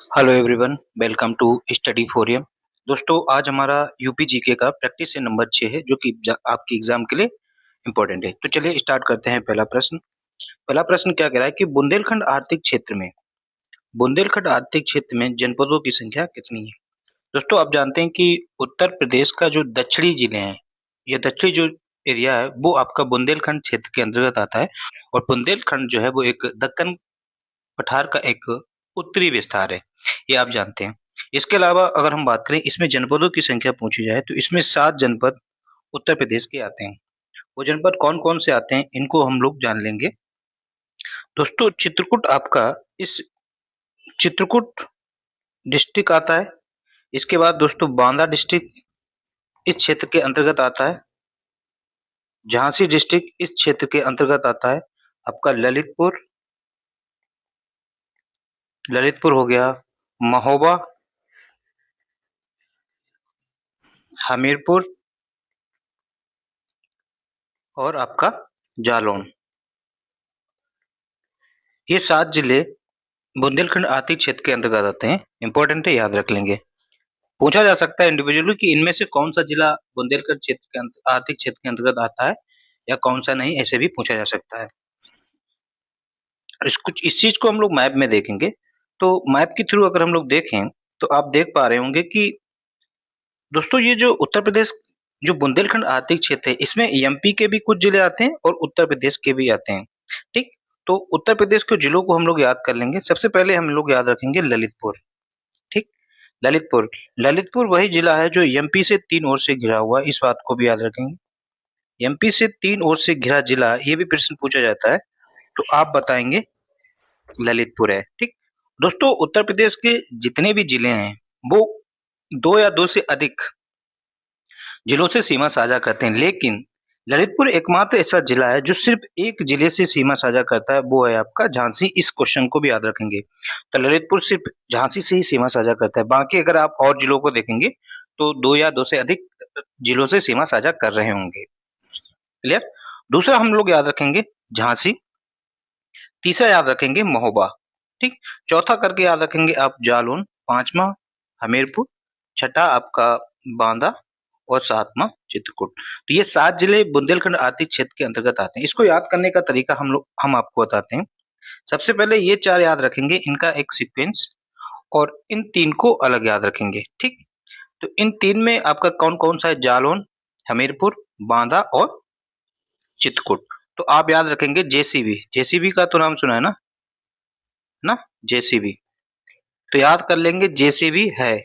Hello everyone, welcome to study forum. दोस्तों, आज हमारा यूपी जीके का प्रैक्टिस से नंबर 6 है, जो कि आपके एग्जाम के लिए इम्पोर्टेंट है। तो चलिए स्टार्ट करते हैं। पहला प्रश्न क्या कह रहा है कि बुंदेलखंड आर्थिक क्षेत्र में जनपदों की संख्या कितनी है। दोस्तों, आप जानते हैं कि उत्तर प्रदेश का जो दक्षिणी जिले हैं, ये दक्षिणी जो एरिया है वो आपका बुंदेलखंड क्षेत्र के अंतर्गत आता है। और बुंदेलखंड जो है वो एक दक्कन पठार का एक उत्तरी विस्तार है, ये आप जानते हैं। इसके अलावा अगर हम बात करें इसमें जनपदों की संख्या पूछी जाए तो इसमें 7 जनपद उत्तर प्रदेश के आते हैं। वो जनपद कौन कौन से आते हैं इनको हम लोग जान लेंगे। दोस्तों, इस चित्रकूट डिस्ट्रिक्ट आता है। इसके बाद दोस्तों बांदा डिस्ट्रिक्ट इस क्षेत्र के अंतर्गत आता है। झांसी डिस्ट्रिक्ट इस क्षेत्र के अंतर्गत आता है। आपका ललितपुर हो गया, महोबा, हमीरपुर और आपका जालौन। ये 7 जिले बुंदेलखंड आर्थिक क्षेत्र के अंतर्गत आते हैं। इंपॉर्टेंट है, याद रख लेंगे। पूछा जा सकता है इंडिविजुअली कि इनमें से कौन सा जिला बुंदेलखंड क्षेत्र के आर्थिक क्षेत्र के अंतर्गत आता है या कौन सा नहीं, ऐसे भी पूछा जा सकता है। इस चीज को हम लोग मैप में देखेंगे। तो मैप के थ्रू अगर हम लोग देखें तो आप देख पा रहे होंगे कि दोस्तों ये जो उत्तर प्रदेश जो बुंदेलखंड आर्थिक क्षेत्र है, इसमें एमपी के भी कुछ जिले आते हैं और उत्तर प्रदेश के भी आते हैं। ठीक, तो उत्तर प्रदेश के जिलों को हम लोग याद कर लेंगे। सबसे पहले हम लोग याद रखेंगे ललितपुर। ठीक, ललितपुर ललितपुर वही जिला है जो एमपी से 3 ओर से घिरा हुआ है, इस बात को भी याद रखेंगे। एमपी से 3 ओर से घिरा जिला, ये भी प्रश्न पूछा जाता है तो आप बताएंगे ललितपुर है। ठीक, दोस्तों उत्तर प्रदेश के जितने भी जिले हैं वो 2 या 2 से अधिक जिलों से सीमा साझा करते हैं, लेकिन ललितपुर एकमात्र ऐसा जिला है जो सिर्फ एक जिले से सीमा साझा करता है, वो है आपका झांसी। इस क्वेश्चन को भी याद रखेंगे। तो ललितपुर सिर्फ झांसी से ही सीमा साझा करता है, बाकी अगर आप और जिलों को देखेंगे तो 2 या 2 से अधिक जिलों से सीमा साझा कर रहे होंगे। क्लियर। दूसरा हम लोग याद रखेंगे झांसी, तीसरा याद रखेंगे महोबा। ठीक, चौथा करके याद रखेंगे आप जालौन, पांचवा हमीरपुर, छठा आपका बांदा और 7वां चित्रकूट। तो ये 7 जिले बुंदेलखंड आर्थिक क्षेत्र के अंतर्गत आते हैं। इसको याद करने का तरीका हम आपको बताते हैं। सबसे पहले ये 4 याद रखेंगे, इनका एक सीक्वेंस, और इन 3 को अलग याद रखेंगे। ठीक, तो इन 3 में आपका कौन कौन सा है, जालौन, हमीरपुर, बांदा और चित्रकूट। तो आप याद रखेंगे जेसीबी। जेसीबी का तो नाम सुना है ना, जेसीबी। तो याद कर लेंगे जेसीबी है,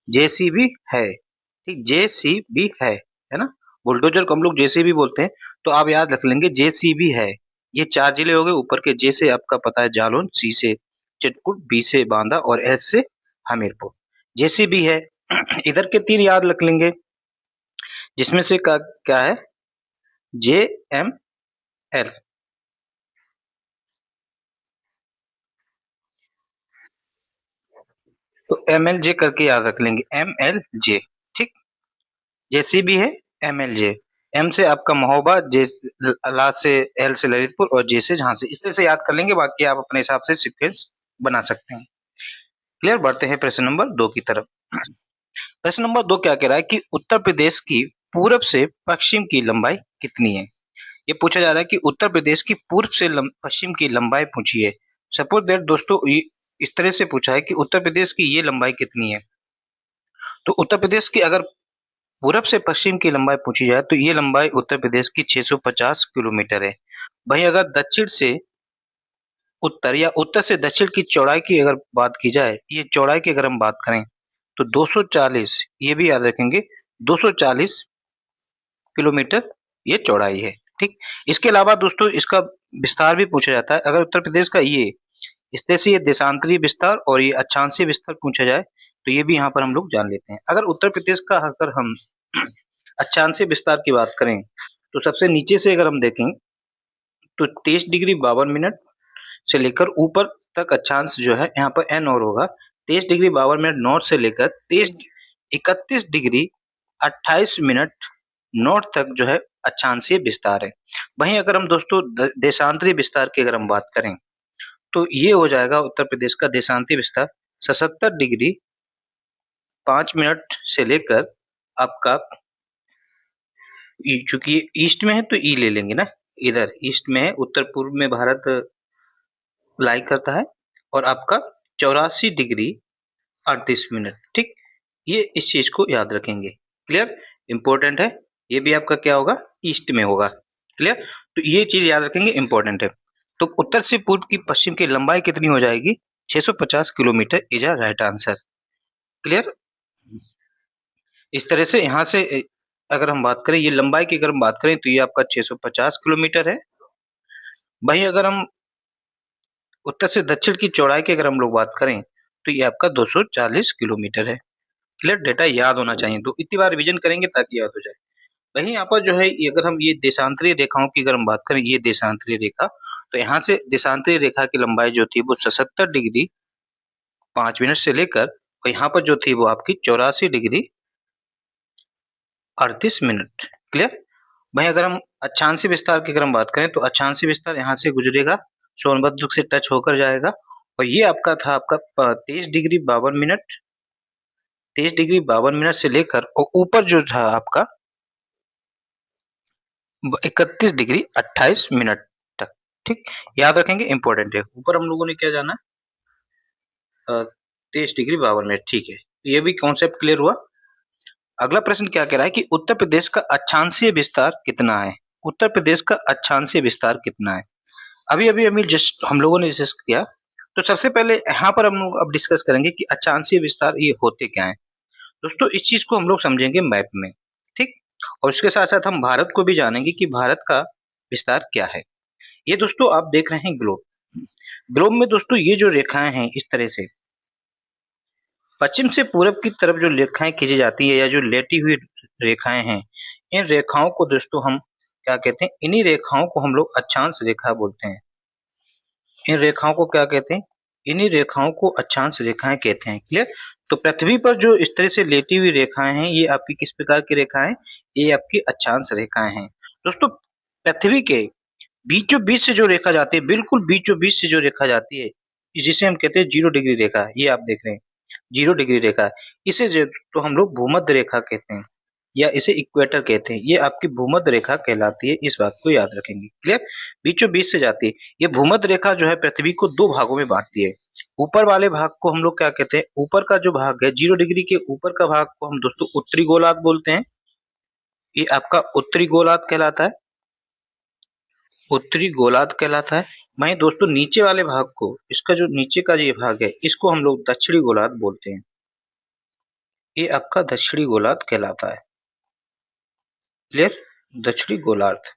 जेसीबी है। ठीक, जेसीबी है ना। बुलडोजर को हम लोग जेसीबी बोलते हैं, तो आप याद रख लेंगे जेसीबी है। ये 4 जिले हो गए। ऊपर के जे से आपका पता है जालौन, सी से चित्रकूट, बी से बांदा और एस से हमीरपुर। जेसीबी है। इधर के 3 याद रख लेंगे, जिसमें से क्या है, जे एम एल। तो एम एल जे करके याद रख लेंगे, एम एल जे। ठीक, जेसीबी है, एम एल जे। एम से आपका महोबा, जे ला से एल से ललितपुर और जे से झांसी। इस तरह से याद कर लेंगे, बाकी आप अपने हिसाब से सीक्वेंस बना सकते हैं। क्लियर। बढ़ते हैं प्रश्न नंबर 2 की तरफ। प्रश्न नंबर 2 क्या कह रहा है कि उत्तर प्रदेश की पूर्व से पश्चिम की लंबाई कितनी है। ये पूछा जा रहा है कि उत्तर प्रदेश की पूर्व से पश्चिम की लंबाई पूछी है। सपोज दैट दोस्तों इस तरह से पूछा है कि उत्तर प्रदेश की ये लंबाई कितनी है। तो उत्तर प्रदेश की अगर पूरब से पश्चिम की लंबाई पूछी जाए तो ये लंबाई उत्तर प्रदेश की 650 किलोमीटर है। वहीं अगर दक्षिण से उत्तर या उत्तर से दक्षिण की चौड़ाई की अगर बात की जाए, ये चौड़ाई की अगर हम बात करें तो 240, ये भी याद रखेंगे, 240 किलोमीटर ये चौड़ाई है। ठीक, इसके अलावा दोस्तों इसका विस्तार भी पूछा जाता है। अगर उत्तर प्रदेश का ये इस तरह से ये देशांतरी विस्तार और ये अक्षांशीय विस्तार पूछा जाए तो ये भी यहाँ पर हम लोग जान लेते हैं। अगर उत्तर प्रदेश का अगर हम अक्षांशीय विस्तार की बात करें तो सबसे नीचे से अगर हम देखें तो 23 डिग्री 52 मिनट से लेकर ऊपर तक अक्षांश जो है यहाँ पर एन और होगा 23 डिग्री 52 मिनट नॉर्थ से लेकर 31 डिग्री 28 मिनट नॉर्थ तक जो है अक्षांशीय विस्तार है। वहीं अगर हम दोस्तों देशांतरी विस्तार की अगर हम बात करें तो ये हो जाएगा उत्तर प्रदेश का देशांतरी विस्तार 77 डिग्री 5 मिनट से लेकर आपका चूंकि ईस्ट में है तो ई ले लेंगे ना, इधर ईस्ट में है, उत्तर पूर्व में भारत लाई करता है, और आपका 84 डिग्री 38 मिनट। ठीक, ये इस चीज को याद रखेंगे। क्लियर, इंपॉर्टेंट है। ये भी आपका क्या होगा, ईस्ट में होगा। क्लियर, तो ये चीज याद रखेंगे, इंपॉर्टेंट है। तो उत्तर से पूर्व की पश्चिम की लंबाई कितनी हो जाएगी, 650 kilometre is a right answer. Clear, इस तरह से यहाँ से अगर हम बात करें, ये लंबाई की अगर हम बात करें तो ये आपका 650 किलोमीटर है। वहीं अगर हम उत्तर से दक्षिण की चौड़ाई की अगर हम लोग बात करें तो ये आपका 240 किलोमीटर है। क्लियर, डेटा याद होना चाहिए, तो इतनी बार रिवीजन करेंगे ताकि याद हो जाए। वहीं यहाँ पर जो है, अगर हम ये देशांतरीय रेखाओं की अगर हम बात करें, ये देशांतरीय रेखा, तो यहाँ से देशांतरीय रेखा की लंबाई जो थी वो 77 डिग्री 5 मिनट से लेकर, और यहाँ पर जो थी वो आपकी 84 डिग्री 38 मिनट। क्लियर, वहीं अगर हम अक्षांशीय विस्तार की अगर हम बात करें तो अक्षांशीय विस्तार यहाँ से गुजरेगा, सोनभद्र से टच होकर जाएगा, और ये आपका था आपका 23 डिग्री 52 मिनट, 23 डिग्री 52 मिनट से लेकर, और ऊपर जो था आपका 31 डिग्री 28 मिनट तक। ठीक, याद रखेंगे, इंपॉर्टेंट है। ऊपर हम लोगों ने क्या जाना, 23 डिग्री 52 मिनट। ठीक है, ये भी कॉन्सेप्ट क्लियर हुआ। अगला प्रश्न क्या कह रहा है कि उत्तर प्रदेश का अक्षांशीय विस्तार कितना है। उत्तर प्रदेश का अक्षांशीय विस्तार कितना है। अभी अभी अभी जस्ट हम लोगों ने डिस्कस किया, तो सबसे पहले यहाँ पर हम लोग अब डिस्कस करेंगे कि अक्षांशीय विस्तार ये होते क्या है। दोस्तों, इस चीज को हम लोग समझेंगे मैप में। ठीक, और उसके साथ साथ हम भारत को भी जानेंगे कि भारत का विस्तार क्या है। ये दोस्तों आप देख रहे हैं ग्लोब, ग्लोब में दोस्तों ये जो रेखाएं हैं इस तरह से पश्चिम से पूरब की तरफ जो रेखाएं खींची जाती है, या जो लेटी हुई रेखाएं हैं, इन रेखाओं को दोस्तों हम क्या कहते हैं, इन्हीं रेखाओं को हम लोग अक्षांश रेखा बोलते हैं। इन रेखाओं को क्या कहते हैं, इन्हीं रेखाओं को अक्षांश रेखाएं कहते हैं। क्लियर, तो पृथ्वी पर जो इस तरह से लेटी हुई रेखाएं हैं, ये आपकी किस प्रकार की रेखाएं, ये आपकी अक्षांश रेखाएं हैं। दोस्तों, पृथ्वी के बीचों बीच से जो रेखा जाती है, बिल्कुल बीचों बीच से जो रेखा जाती है, जिसे हम कहते हैं 0 डिग्री रेखा, ये आप देख रहे हैं 0 डिग्री रेखा, इसे तो हम लोग भूमध्य रेखा कहते हैं, या इसे इक्वेटर कहते हैं। ये आपकी भूमध्य रेखा कहलाती है, इस बात को याद रखेंगे। क्लियर, बीचों बीच से जाती है। ये भूमध्य रेखा जो है पृथ्वी को दो भागों में बांटती है। ऊपर वाले भाग को हम लोग क्या कहते हैं, ऊपर का जो भाग है 0 डिग्री के ऊपर का भाग को हम दोस्तों उत्तरी गोलार्ध बोलते हैं। ये आपका उत्तरी गोलार्ध कहलाता है, उत्तरी गोलार्ध कहलाता है। वहीं दोस्तों नीचे वाले भाग को, इसका जो नीचे का ये भाग है, इसको हम लोग दक्षिणी गोलार्ध बोलते हैं। ये आपका दक्षिणी गोलार्ध कहलाता है। क्लियर, दक्षिणी गोलार्ध।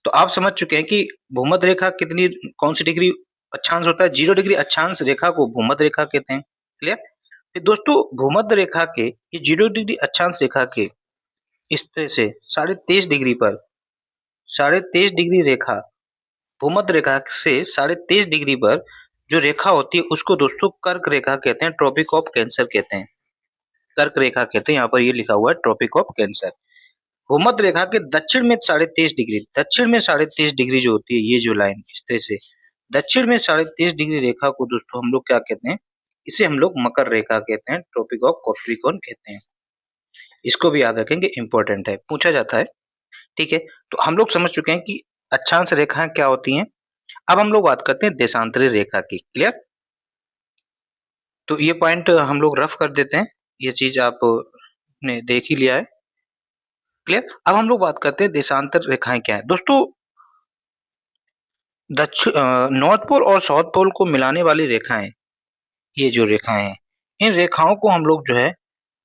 तो आप समझ चुके हैं कि भूमध्य रेखा कितनी, कौन सी डिग्री अक्षांश होता है, 0 डिग्री अक्षांश रेखा को भूमध्य रेखा कहते हैं। क्लियर, फिर दोस्तों भूमध्य रेखा के, ये 0 डिग्री अक्षांश रेखा के इस तरह से 23.5 डिग्री पर, 23.5 डिग्री रेखा, भूमध्य रेखा से 23.5 डिग्री पर जो रेखा होती है उसको दोस्तों कर्क रेखा कहते हैं, ट्रॉपिक ऑफ कैंसर कहते हैं। कर्क रेखा कहते हैं, यहाँ पर ये लिखा हुआ है ट्रॉपिक ऑफ कैंसर। भूमध्य रेखा के दक्षिण में 23.5 डिग्री, दक्षिण में 23.5 डिग्री जो होती है, ये जो लाइन इस तरह से दक्षिण में 23.5 डिग्री रेखा को दोस्तों हम लोग क्या कहते हैं, इसे हम लोग मकर रेखा कहते हैं, ट्रॉपिक ऑफ कैप्रिकॉर्न कहते हैं। इसको भी याद रखेंगे, इंपॉर्टेंट है, पूछा जाता है। ठीक है, तो हम लोग समझ चुके हैं कि अक्षांश रेखाएं क्या होती हैं। अब हम लोग बात करते हैं देशांतरीय रेखा की। क्लियर, तो ये पॉइंट हम लोग रफ कर देते हैं, ये चीज आपने देख ही लिया है। क्लियर, अब हम लोग बात करते हैं देशांतर रेखाएं क्या है। दोस्तों, नॉर्थ पोल और साउथ पोल को मिलाने वाली रेखाएं, ये जो रेखाएं हैं, इन रेखाओं को हम लोग जो है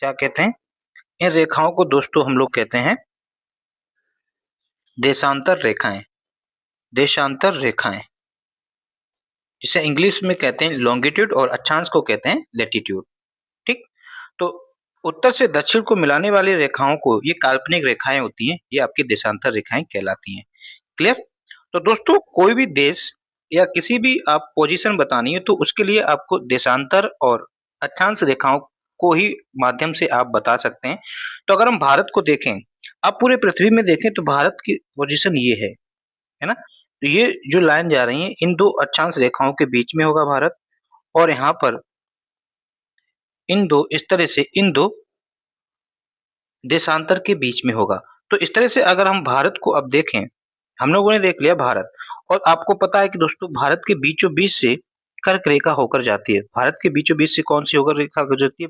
क्या कहते हैं, इन रेखाओं को दोस्तों हम लोग कहते हैं देशांतर रेखाएं, देशांतर रेखाएं, जिसे इंग्लिश में कहते हैं लॉन्गिट्यूड, और अक्षांश को कहते हैं लैटिट्यूड। ठीक, तो उत्तर से दक्षिण को मिलाने वाली रेखाओं को, ये काल्पनिक रेखाएं होती हैं, ये आपकी देशांतर रेखाएं कहलाती हैं। क्लियर, तो दोस्तों कोई भी देश या किसी भी आप पोजीशन बतानी है तो उसके लिए आपको देशांतर और अक्षांश रेखाओं को ही माध्यम से आप बता सकते हैं। तो अगर हम भारत को देखें, आप पूरे पृथ्वी में देखें तो भारत की पोजीशन ये है ना। तो ये जो लाइन जा रही है इन दो अक्षांश रेखाओं के बीच में होगा भारत, और यहाँ पर इस तरह से इन दो देशांतर के बीच में होगा। तो इस तरह से अगर हम भारत को अब देखें, हम लोगों ने देख लिया भारत, और आपको पता है कि दोस्तों भारत के बीचों बीच से कर्क रेखा होकर जाती है। भारत के बीचों बीच से कौन सी होकर रेखा गुजरती है?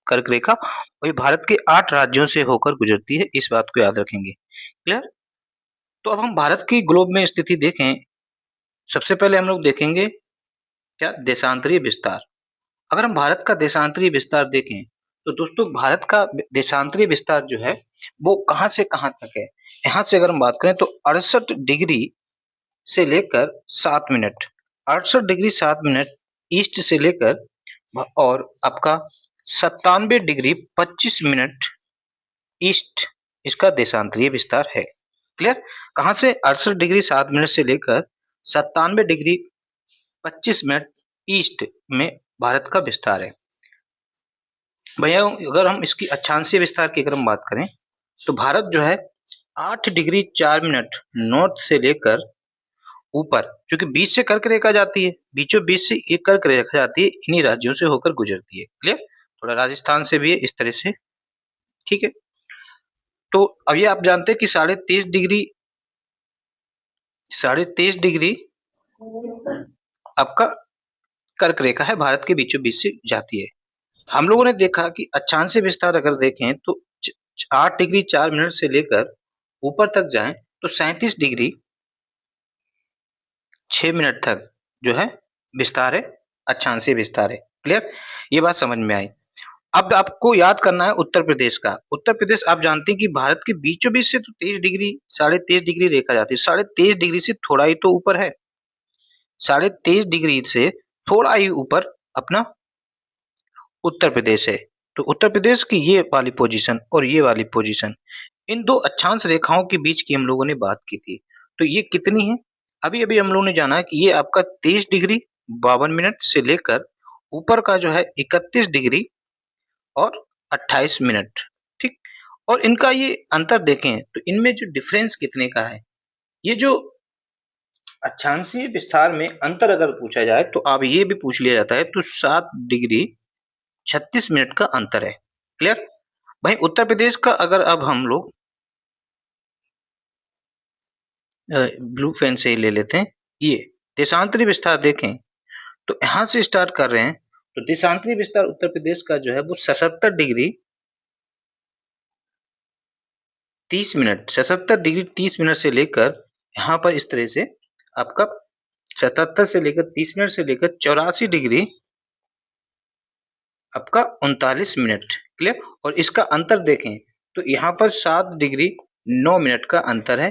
कर्क रेखा। और ये भारत के 8 राज्यों से होकर गुजरती है, इस बात को याद रखेंगे। क्लियर? तो अब हम भारत की ग्लोब में स्थिति देखें, सबसे पहले हम लोग देखेंगे क्या? देशांतरीय विस्तार। अगर हम भारत का देशांतरीय विस्तार देखें, तो दोस्तों भारत का देशांतरीय विस्तार जो है वो कहां से कहां तक है? यहां से अगर हम बात करें तो 68 डिग्री से लेकर 7 मिनट, 68 डिग्री 7 मिनट ईस्ट से लेकर, और आपका 97 डिग्री 25 मिनट ईस्ट इसका देशांतरीय विस्तार है। क्लियर? कहां से? 68 डिग्री 7 मिनट से लेकर 97 डिग्री 25 मिनट ईस्ट में भारत का विस्तार है। भैया अगर हम इसकी अक्षांशीय विस्तार की अगर हम बात करें, तो भारत जो है 8 डिग्री 4 मिनट नॉर्थ से लेकर ऊपर, क्योंकि बीच से कर्क रेखा जाती है, बीचों बीच से एक कर्क रेखा जाती है, इन्हीं राज्यों से होकर गुजरती है। क्लियर? थोड़ा राजस्थान से भी है इस तरह से। ठीक है, तो अब ये आप जानते हैं कि 23.5 डिग्री आपका कर्क रेखा है, भारत के बीचों बीच से जाती है। हम लोगों ने देखा कि अक्षांशीय विस्तार अगर देखें तो 8 डिग्री 4 मिनट से लेकर ऊपर तक जाएं तो 37 डिग्री 6 मिनट तक जो है विस्तार है, अक्षांशीय विस्तार है। क्लियर? ये बात समझ में आई। अब आपको याद करना है उत्तर प्रदेश का। उत्तर प्रदेश आप जानते हैं कि भारत के बीचों बीच से तो 23 डिग्री 23.5 डिग्री रेखा जाती है, 23.5 डिग्री से थोड़ा ही तो ऊपर है, 23.5 डिग्री से थोड़ा ही ऊपर अपना उत्तर प्रदेश है। तो उत्तर प्रदेश की ये वाली पोजीशन और ये वाली पोजीशन, इन दो अक्षांश रेखाओं के बीच की हम लोगों ने बात की थी। तो ये कितनी है? अभी अभी हम लोगों ने जाना कि ये आपका 23 डिग्री 52 मिनट से लेकर ऊपर का जो है 31 डिग्री और 28 मिनट। ठीक, और इनका ये अंतर देखें तो इनमें जो डिफरेंस कितने का है, ये जो अक्षांशीय विस्तार में अंतर अगर पूछा जाए तो अब ये भी पूछ लिया जाता है, तो 7 डिग्री 36 मिनट का अंतर है। क्लियर? भाई उत्तर प्रदेश का अगर अब हम लोग ब्लू पेन से ही ले लेते हैं, ये देशांतरी विस्तार देखें तो यहां से स्टार्ट कर रहे हैं, तो देशांतरी विस्तार उत्तर प्रदेश का जो है वो 77 डिग्री 30 मिनट, 77 डिग्री 30 मिनट से लेकर यहाँ पर इस तरह से आपका 77 से लेकर 30 मिनट से लेकर 84 डिग्री आपका 39 मिनट। क्लियर? और इसका अंतर देखें तो यहाँ पर 7 डिग्री 9 मिनट का अंतर है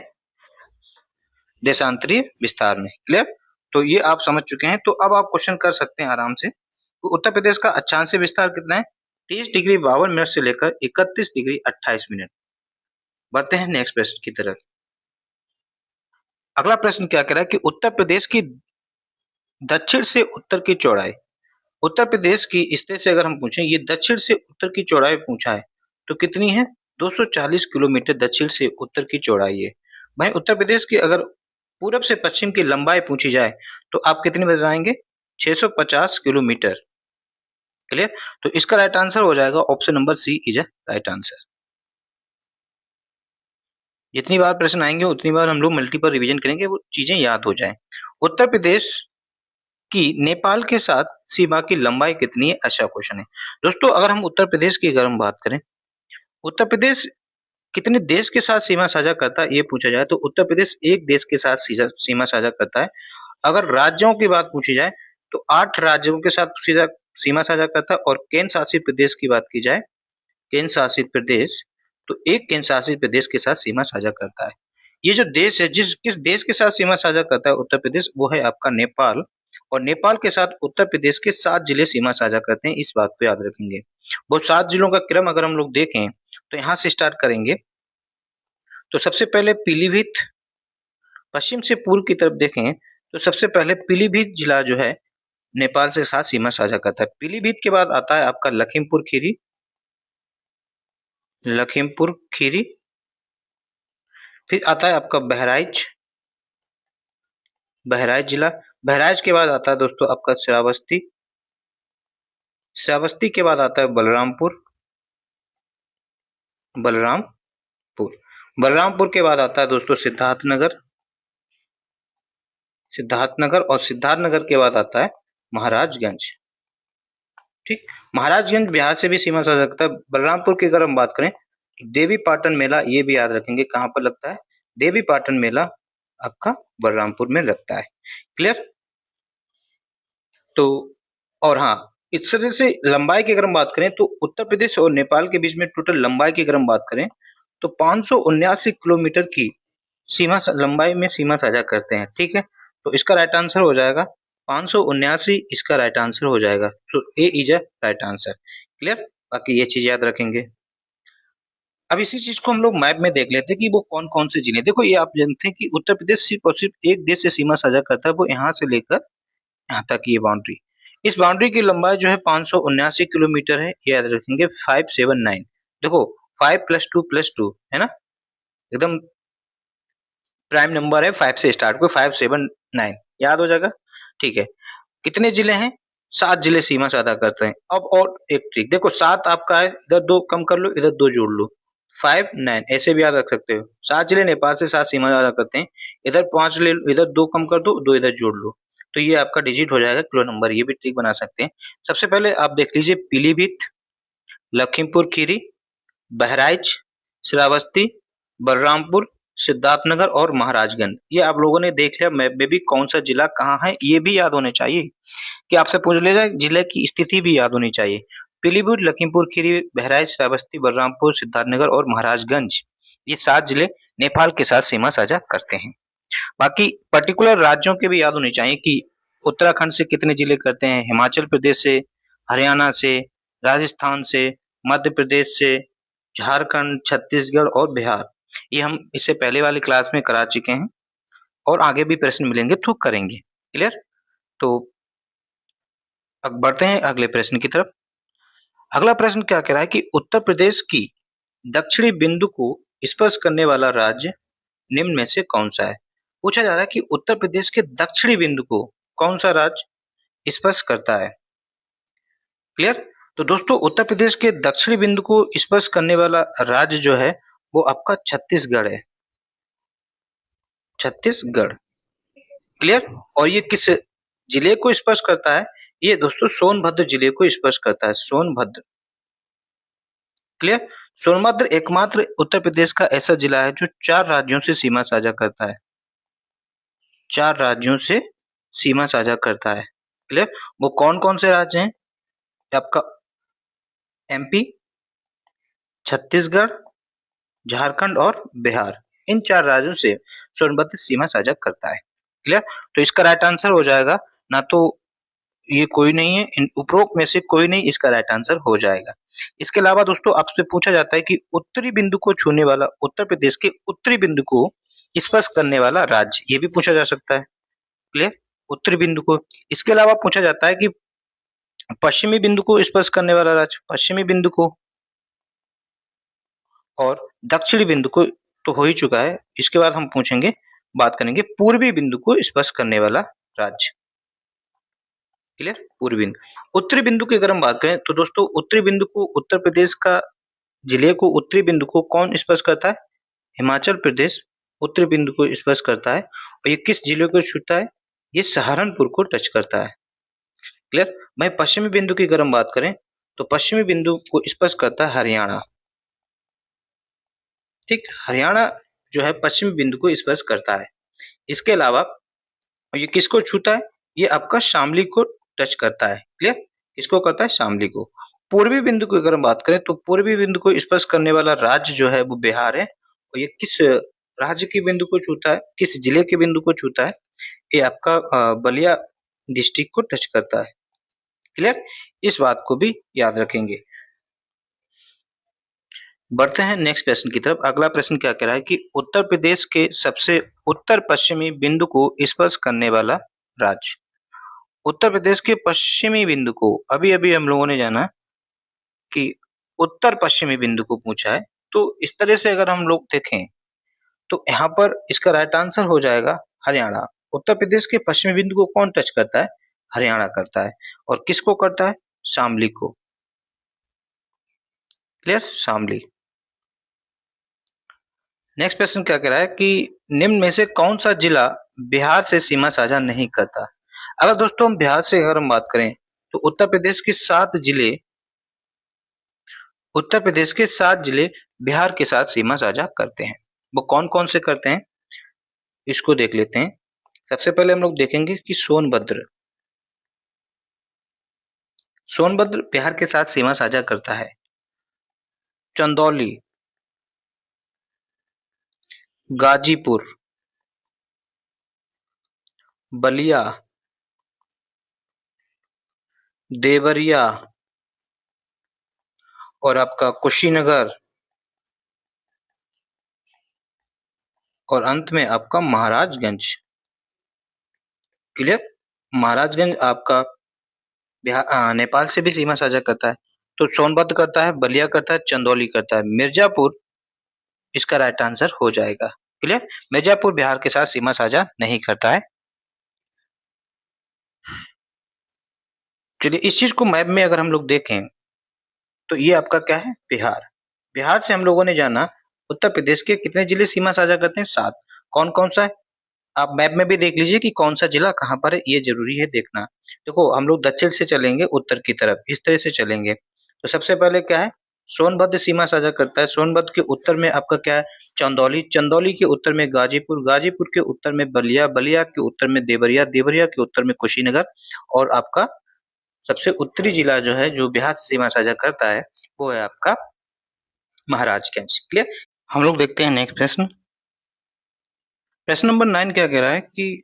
देशांतरीय विस्तार में। क्लियर? तो ये आप समझ चुके हैं। तो अब आप क्वेश्चन कर सकते हैं आराम से। तो उत्तर प्रदेश का अक्षांशीय विस्तार कितना है? 23 डिग्री 52 मिनट से लेकर 31 डिग्री 28 मिनट। बढ़ते हैं नेक्स्ट प्रश्न की तरफ। अगला प्रश्न क्या कह रहा है कि उत्तर प्रदेश की दक्षिण से उत्तर की चौड़ाई, उत्तर प्रदेश की इस तरह से अगर हम पूछें, ये दक्षिण से उत्तर की चौड़ाई पूछा है तो कितनी है? 240 किलोमीटर दक्षिण से उत्तर की चौड़ाई है। भाई उत्तर प्रदेश की अगर पूरब से पश्चिम की लंबाई पूछी जाए तो आप कितनी बताएंगे? 650 किलोमीटर। क्लियर? तो इसका राइट आंसर हो जाएगा option number C is a right answer. जितनी बार प्रश्न आएंगे उतनी बार हम लोग मल्टीपल रिवीजन करेंगे, वो चीजें याद हो जाएं। उत्तर प्रदेश कि नेपाल के साथ सीमा की लंबाई कितनी है? अच्छा क्वेश्चन है दोस्तों। अगर हम उत्तर प्रदेश की अगर हम बात करें, उत्तर प्रदेश कितने देश के साथ सीमा साझा करता है ये पूछा जाए तो उत्तर प्रदेश एक देश के साथ सीमा साझा करता है। अगर राज्यों की बात पूछी जाए तो 8 राज्यों के साथ सीधा सीमा साझा करता है, और केंद्र शासित प्रदेश की बात की जाए, केंद्र शासित प्रदेश, तो एक केंद्र शासित प्रदेश के साथ सीमा साझा करता है। ये जो देश है, किस देश के साथ सीमा साझा करता है उत्तर प्रदेश, वो है आपका नेपाल। और नेपाल के साथ उत्तर प्रदेश के 7 जिले सीमा साझा करते हैं, इस बात को याद रखेंगे। वो 7 जिलों का क्रम अगर हम लोग देखें तो यहाँ से स्टार्ट करेंगे। तो सबसे पहले पीलीभीत, पश्चिम से पूर्व की तरफ देखें तो सबसे पहले पीलीभीत जिला जो है नेपाल के साथ सीमा साझा करता है। पीलीभीत के बाद आता है आपका लखीमपुर खीरी, लखीमपुर खीरी। फिर आता है आपका बहराइच, बहराइच जिला। बहराइच के बाद आता है दोस्तों आपका श्रावस्ती, श्रावस्ती के बाद आता है बलरामपुर, बलरामपुर। बलरामपुर के बाद आता है दोस्तों सिद्धार्थनगर, सिद्धार्थनगर, और सिद्धार्थनगर के बाद आता है महाराजगंज। ठीक, महाराजगंज बिहार से भी सीमा साझा करता है। बलरामपुर की अगर हम बात करें, देवी पाटन मेला, ये भी याद रखेंगे कहाँ पर लगता है, देवी पाटन मेला आपका बलरामपुर में लगता है। क्लियर? तो और हाँ, इस तरह से लंबाई की अगर हम बात करें तो उत्तर प्रदेश और नेपाल के बीच में टोटल लंबाई की अगर हम बात करें तो 579 किलोमीटर की सीमा लंबाई में सीमा साझा करते हैं। ठीक है, तो इसका राइट आंसर हो जाएगा 579, इसका राइट आंसर हो जाएगा। तो A is a right answer. Clear? बाकी ये चीज याद रखेंगे। अब इसी चीज को हम लोग मैप में देख लेते हैं कि वो कौन कौन से जिले। देखो, ये आप जानते हैं कि उत्तर प्रदेश सिर्फ और सिर्फ एक देश से सीमा साझा करता है, वो यहाँ से लेकर यहाँ तक ये बाउंड्री। इस बाउंड्री की लंबाई जो है 579 किलोमीटर है, ये याद रखेंगे 579। देखो 5+2+2 है ना, एकदम प्राइम नंबर है, 5 से स्टार्ट को 579 याद हो जाएगा। ठीक है, कितने जिले हैं? 7 जिले सीमा साझा करते हैं। अब और एक ट्रिक देखो, 7 आपका है, इधर 2 कम कर लो, इधर 2 जोड़ लो, 5 9 ऐसे भी याद रख सकते हो। 7 जिले नेपाल से 7 सीमा साझा करते हैं, इधर 5 ले लो, इधर 2 कम कर दो, 2 इधर जोड़ लो, तो ये आपका डिजिट हो जाएगा किलो नंबर। ये भी ट्रिक बना सकते हैं। सबसे पहले आप देख लीजिए, पीलीभीत, लखीमपुर खीरी, बहराइच, श्रावस्ती, बलरामपुर, सिद्धार्थनगर और महाराजगंज। ये आप लोगों ने देख लिया मैप में भी कौन सा जिला कहाँ है, ये भी याद होने चाहिए कि आपसे पूछ लेगा, जिले की स्थिति भी याद होनी चाहिए। पीलीभीत, लखीमपुर खीरी, बहराइच, श्रावस्ती, बलरामपुर, सिद्धार्थनगर और महाराजगंज, ये 7 जिले नेपाल के साथ सीमा साझा करते हैं। बाकी पर्टिकुलर राज्यों के भी याद होने चाहिए कि उत्तराखंड से कितने जिले करते हैं, हिमाचल प्रदेश से, हरियाणा से, राजस्थान से, मध्य प्रदेश से, झारखंड, छत्तीसगढ़ और बिहार। ये हम इससे पहले वाली क्लास में करा चुके हैं और आगे भी प्रश्न मिलेंगे तो करेंगे। क्लियर? तो अब बढ़ते हैं अगले प्रश्न की तरफ। अगला प्रश्न क्या कह रहा है कि उत्तर प्रदेश की दक्षिणी बिंदु को स्पर्श करने वाला राज्य निम्न में से कौन सा है? पूछा जा रहा है कि उत्तर प्रदेश के दक्षिणी बिंदु को कौन सा राज्य स्पर्श करता है। क्लियर? तो दोस्तों, उत्तर प्रदेश के दक्षिणी बिंदु को स्पर्श करने वाला राज्य जो है वो आपका छत्तीसगढ़ है, छत्तीसगढ़। क्लियर? और ये किस जिले को स्पर्श करता है? ये दोस्तों सोनभद्र जिले को स्पर्श करता है, सोनभद्र। क्लियर? सोनभद्र एकमात्र उत्तर प्रदेश का ऐसा जिला है जो 4 राज्यों से सीमा साझा करता है, 4 राज्यों से सीमा साझा करता है। क्लियर? वो कौन कौन से राज्य हैं? आपका एमपी, छत्तीसगढ़, झारखंड और बिहार, इन 4 राज्यों से सोनभद्र सीमा साझा करता है। क्लियर? तो इसका राइट आंसर हो जाएगा, ना तो ये कोई नहीं है, इन उपरोक्त में से कोई नहीं, इसका राइट आंसर हो जाएगा। इसके अलावा दोस्तों आपसे पूछा जाता है कि उत्तरी बिंदु को छूने वाला, उत्तर प्रदेश के उत्तरी बिंदु को स्पर्श करने वाला राज्य, ये भी पूछा जा सकता है। क्लियर? उत्तरी बिंदु को। इसके अलावा पूछा जाता है कि पश्चिमी बिंदु को स्पर्श करने वाला राज्य, पश्चिमी बिंदु को, और दक्षिणी बिंदु को तो हो ही चुका है। इसके बाद हम पूछेंगे, बात करेंगे पूर्वी बिंदु को स्पर्श करने वाला राज्य। क्लियर? पूर्वी बिंदु। उत्तरी बिंदु की अगर हम बात करें तो दोस्तों उत्तरी बिंदु को, उत्तर प्रदेश का जिले को, उत्तरी बिंदु को कौन स्पर्श करता है? हिमाचल प्रदेश उत्तरी बिंदु को स्पर्श करता है। और ये किस जिले को छूता है? ये सहारनपुर को टच करता है। क्लियर? भाई पश्चिमी बिंदु की अगर हम बात करें तो पश्चिमी बिंदु को स्पर्श करता है हरियाणा। ठीक, हरियाणा जो है पश्चिमी बिंदु को स्पर्श करता है। इसके अलावा ये किसको छूता है? ये आपका शामली को टच करता है। क्लियर? किसको करता है? शामली को। पूर्वी बिंदु की अगर हम बात करें तो पूर्वी बिंदु को स्पर्श करने वाला राज्य जो है वो बिहार है। और ये किस राज्य के बिंदु को छूता है, किस जिले के बिंदु को छूता है? ये आपका बलिया डिस्ट्रिक्ट को टच करता है। क्लियर? इस बात को भी याद रखेंगे। बढ़ते हैं नेक्स्ट प्रश्न की तरफ। अगला प्रश्न क्या कह रहा है कि उत्तर प्रदेश के सबसे उत्तर पश्चिमी बिंदु को स्पर्श करने वाला राज्य। उत्तर प्रदेश के पश्चिमी बिंदु को अभी अभी हम लोगों ने जाना कि उत्तर पश्चिमी बिंदु को पूछा है, तो इस तरह से अगर हम लोग देखें तो यहाँ पर इसका राइट आंसर हो जाएगा हरियाणा। उत्तर प्रदेश के पश्चिमी बिंदु को कौन टच करता है? हरियाणा करता है। और किसको करता है? शामली को। क्लियर, शामली। नेक्स्ट क्वेश्चन क्या कह रहा है कि निम्न में से कौन सा जिला बिहार से सीमा साझा नहीं करता। अगर दोस्तों हम बिहार से अगर हम बात करें तो उत्तर प्रदेश के 7 जिले बिहार के साथ सीमा साझा करते हैं। वो कौन कौन से करते हैं इसको देख लेते हैं। सबसे पहले हम लोग देखेंगे कि सोनभद्र बिहार के साथ सीमा साझा करता है। चंदौली, गाजीपुर, बलिया, देवरिया और आपका कुशीनगर और अंत में आपका महाराजगंज। क्लियर, महाराजगंज आपका नेपाल से भी सीमा साझा करता है। तो सोनभद्र करता है, बलिया करता है, चंदौली करता है, मिर्जापुर इसका राइट आंसर हो जाएगा। क्लियर, मिर्जापुर बिहार के साथ सीमा साझा नहीं करता है। चलिए इस चीज को मैप में अगर हम लोग देखें तो ये आपका क्या है, बिहार। बिहार से हम लोगों ने जाना उत्तर प्रदेश के कितने जिले सीमा साझा करते हैं, 7। कौन कौन सा है आप मैप में भी देख लीजिए कि कौन सा जिला कहाँ पर है, ये जरूरी है देखना। देखो हम लोग दक्षिण से चलेंगे उत्तर की तरफ, इस तरह से चलेंगे। तो सबसे पहले क्या है, सोनभद्र सीमा साझा करता है। सोनभद्र के उत्तर में आपका क्या है, चंदौली। चंदौली के उत्तर में गाजीपुर। गाजीपुर के उत्तर में बलिया। बलिया के उत्तर में देवरिया। देवरिया के उत्तर में कुशीनगर। और आपका सबसे उत्तरी जिला जो है जो बिहार से सीमा साझा करता है वो है आपका महाराजगंज। क्लियर, हम लोग देखते हैं नेक्स्ट प्रश्न। प्रश्न नंबर 9 क्या कह रहा है कि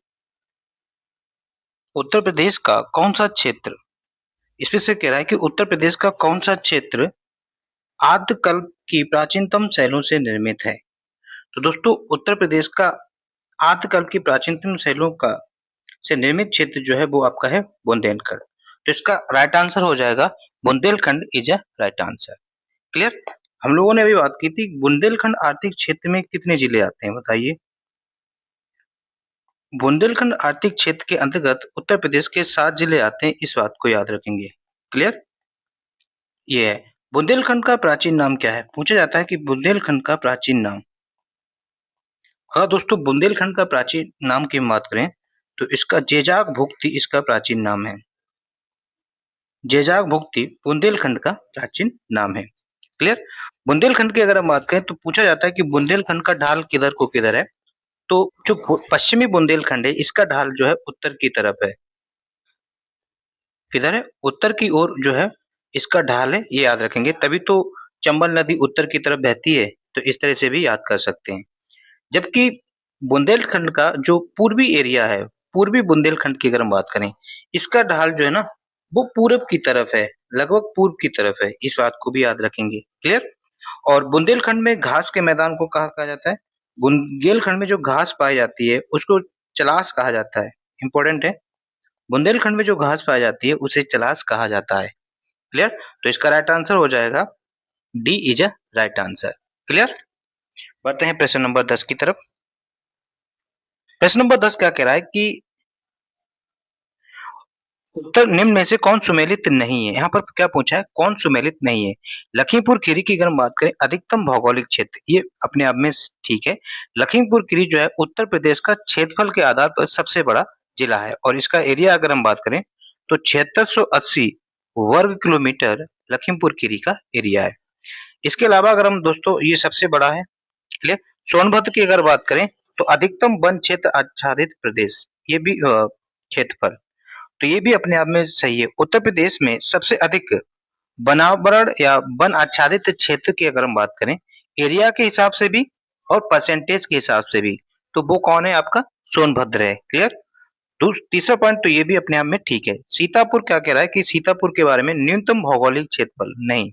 उत्तर प्रदेश का कौन सा क्षेत्र, इसमें से कह रहा है कि उत्तर प्रदेश का कौन सा क्षेत्र आद्यकाल की प्राचीनतम शैलों से निर्मित है। तो दोस्तों उत्तर प्रदेश का आद्यकाल की प्राचीनतम शैलों का से निर्मित क्षेत्र जो है वो आपका है बुंदेलखंड। तो इसका राइट आंसर हो जाएगा Bundelkhand is a right answer. Clear, हम लोगों ने अभी बात की थी बुंदेलखंड आर्थिक क्षेत्र में कितने जिले आते हैं बताइए। बुंदेलखंड आर्थिक क्षेत्र के अंतर्गत उत्तर प्रदेश के 7 जिले आते हैं, इस बात को याद रखेंगे। क्लियर, ये है। बुंदेलखंड का प्राचीन नाम क्या है, पूछा जाता है कि बुंदेलखंड का प्राचीन नाम। हाँ दोस्तों, बुंदेलखंड का प्राचीन नाम की बात करें तो इसका जेजाग भुक्ति इसका प्राचीन नाम है। जेजाग भुक्ति बुंदेलखंड का प्राचीन नाम है। क्लियर, बुंदेलखंड की अगर हम बात करें तो पूछा जाता है कि बुंदेलखंड का ढाल किधर को किधर है। तो जो पश्चिमी बुंदेलखंड है इसका ढाल जो है उत्तर की तरफ है। किधर है, उत्तर की ओर जो है इसका ढाल है, ये याद रखेंगे। तभी तो चंबल नदी उत्तर की तरफ बहती है, तो इस तरह से भी याद कर सकते हैं। जबकि बुंदेलखंड का जो पूर्वी एरिया है, पूर्वी बुंदेलखंड की अगर हम बात करें, इसका ढाल जो है ना वो पूरब की तरफ है, लगभग पूर्व की तरफ है। इस बात को भी याद रखेंगे। क्लियर, और बुंदेलखंड में घास के मैदान को कहा जाता है। बुंदेलखंड में जो घास पाई जाती है उसको चलास कहा जाता है। इंपॉर्टेंट है, बुंदेलखंड में जो घास पाई जाती है उसे चलास कहा जाता है। क्लियर, तो इसका राइट आंसर हो जाएगा D is a right answer. Clear, बढ़ते हैं प्रश्न नंबर 10 की तरफ। प्रश्न नंबर 10 क्या कह रहा है कि उत्तर निम्न में से कौन सुमेलित नहीं है। यहाँ पर क्या पूछा है, कौन सुमेलित नहीं है। लखीमपुर खीरी की अगर हम बात करें अधिकतम भौगोलिक क्षेत्र, ये अपने आप में ठीक है। लखीमपुर खीरी जो है उत्तर प्रदेश का क्षेत्रफल के आधार पर सबसे बड़ा जिला है और इसका एरिया अगर हम बात करें तो 7680 वर्ग किलोमीटर लखीमपुर खीरी का एरिया है। इसके अलावा अगर हम दोस्तों ये सबसे बड़ा है। क्लियर, सोनभद्र की अगर बात करें तो अधिकतम वन क्षेत्र आच्छादित प्रदेश, ये भी क्षेत्रफल, तो ये भी अपने आप में सही है। उत्तर प्रदेश में सबसे अधिक वनावरण या वन आच्छादित क्षेत्र की अगर हम बात करें एरिया के हिसाब से भी और परसेंटेज के हिसाब से भी, तो वो कौन है, आपका सोनभद्र है। क्लियर, तीसरा पॉइंट तो ये भी अपने आप में ठीक है। सीतापुर क्या कह रहा है कि सीतापुर के बारे में न्यूनतम भौगोलिक क्षेत्रफल नहीं,